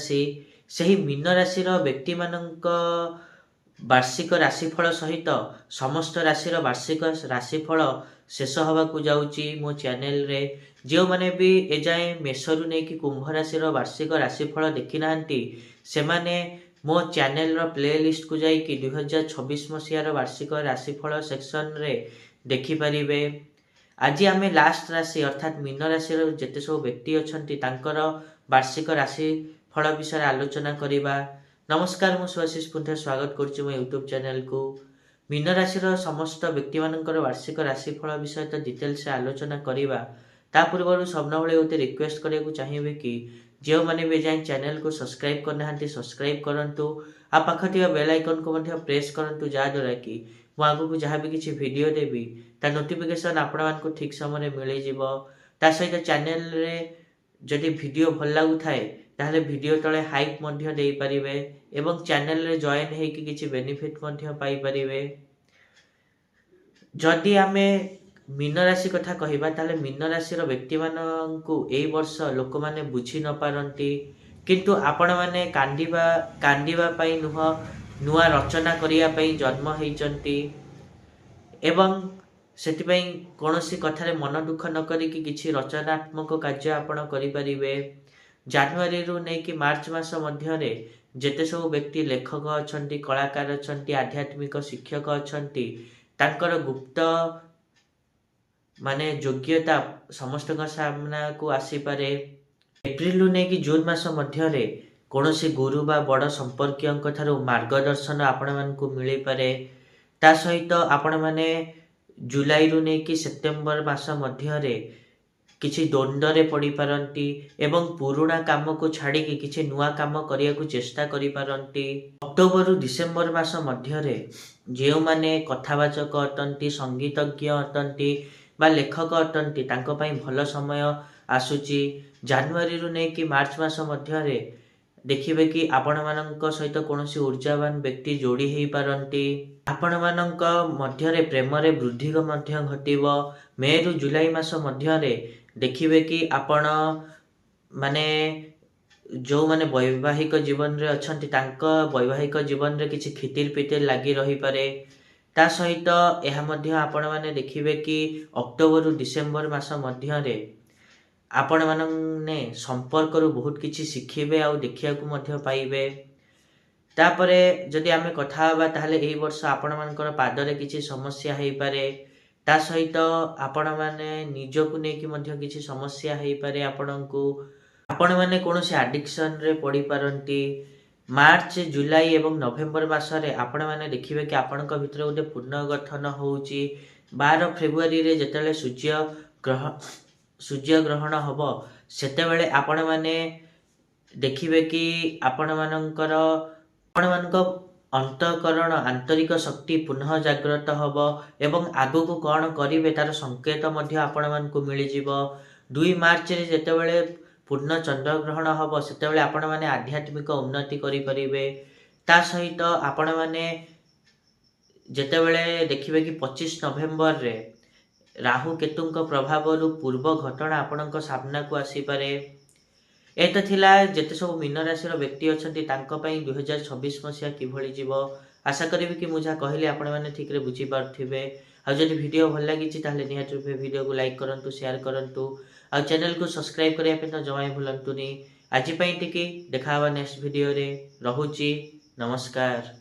राशि सही मीन राशि व्यक्ति मानक वार्षिक राशिफल सहित समस्त राशि वार्षिक राशिफल शेष हवा को जाउची मो चैनल रे जो माने भी एजाए मेषरु नहीं कि कुंभ राशि वार्षिक राशिफल देखी नांती से माने मो चैनल रो प्लेलिस्ट को जाई कि 2026 मसीहार वार्षिक राशिफल सेक्शन रे देखि परिबे। आज आमे लास्ट राशि अर्थात मीन राशि जेते सब व्यक्ति अछंती तांकर वार्षिक राशिफल विषय आलोचना करिबा। नमस्कार मु सुआशीष पुंठा स्वागत करछि मो यूट्यूब चैनल को। मीन राशि समस्त व्यक्ति मानकर वार्षिक राशिफल विषय तो डिटेल से आलोचना करिबा। ता पूर्व सबना भले होते रिक्वेस्ट करिया चाहिए कि जो मैंने भी जाए चैनल को सब्सक्राइब करना सब्सक्राइब करंतु आ पाख थिबा बेल आइकन को मध्य प्रेस करंतु जहाँद्वारा कि मु आगु को जहाँ भी किसी वीडियो देवी ता नोटिफिकेशन आपण मानकु ठीक समय मिल जिवो। ता सहित चैनल रे जदि वीडियो भल लागु थाए ताहले वीडियो तले हाइप मध्य देई परिबे एवं चैनल रे जॉइन हे कि किछि बेनिफिट मध्य पाई परिबे। जदि आमे मीन राशि कथा कहिबा ताले मीन राशि व्यक्ति मानकु एई वर्ष लोक माने बुझी न पारंती किंतु आपण माने कांदिबा पई नुह नुआ रचना करिया पई जन्म हेइचंती एवं सेति पई कोनोसी कथारे मन दुख न करी कि किछि रचनात्मक कार्य आपण करि परिबे। जनवरी रु नै कि मार्च मास मध्य रे जेते सब व्यक्ति लेखक अछंती कलाकार अछंती आध्यात्मिक शिक्षक अछंती तांकर गुप्त माने योग्यता समस्त सामना को आसी पारे। एप्रिल रु नै कि जून मास मध्य रे कोनोसी गुरु बा बड़ संपर्कियंक थारु मार्गदर्शन आपण मानकु मिली पारे। ता सहित आपण माने जुलाई रु नै कि सेप्टेम्बर मास मध्य रे किछि द्वंद्व रे पड़ी पारंती एवं पुराना काम को छाड़ी कि किछि नुआ काम करिया को चेष्टा करि पारंती। अक्टोबर रु डिसेम्बर मास मध्य रे जेउ माने कथावाचक अटंती संगीतज्ञ अटंती बा लेखक अटंती तांको पई भल समय आसुची। जनवरी रु नै कि मार्च मास मध्य रे देखिबे कि आपण मानक सहित कोनोसी ऊर्जावान व्यक्ति जोड़ी हेई पारंती। आपण मानक मध्य रे प्रेम रे वृद्धि मध्य घटिबो। मे रु जुलाई मास मध्य रे देखिबे कि आपण माने जो माने वैवाहिक जीवन रे अछंती तांका वैवाहिक जीवन रे किछि खितिर पितिर लागी रही पारे। ता सहित एहा मध्य आपण माने देखिबे कि अक्टोबर रु डिसेम्बर मास मध्य रे आपण माने संपर्क रु बहुत किछि शिखिबे आ देखिया को मध्य पाइबे। तापरे जदि आमे कथा हबा ताहले एही वर्ष आपण मानकर पादरे किछि समस्या हेई पारे। ता सहित आपण माने निजो को नै कि मध्य किछि समस्या हेई पारे। आपण माने कोनोसी एडिक्शन रे पड़ी पारंती। मार्च जुलाई एवं नवेम्बर मास रे आपण माने देखिबे कि आपणक भितर गोटे पुनर्गठन होउची। 12 फेब्रुआरी रे जेतेले सूर्य ग्रहण हबो सेते बेले आपण माने देखिबे कि आपण मानक अंतःकरण आंतरिक शक्ति पुनः जागृत हबो एवं आगो को कौन करिवे तार संकेत मध्य आपण मानकु मिली जिवो। 2 मार्च रे जेते बेले पूर्ण चंद्र ग्रहण हबो सेते बेले आपण माने आध्यात्मिक उन्नति करि परिबे। ता सहित आपण माने जेते बेले देखिबे कि 25 नवेम्बर रे राहु केतुंक प्रभाव रु पूर्व घटना आपणक सामना को आसी पारे। एत थिला जेते सब मीन राशि व्यक्ति अछंती तांको पई 2026 मसिया किभଳି जीवो। आशा करिबि कि मुझा कहले आपण माने ठीक रे बुझी पारथिबे। आ जदि वीडियो भल लागी छि ताहले निहात रूपे वीडियो को लाइक करंतु शेयर करंतु आ चैनल को सब्सक्राइब करिया पे तो जमाई भूलंतुनी। आज पई टिकी देखा हवा नेक्स्ट वीडियो रे। रहुची नमस्कार।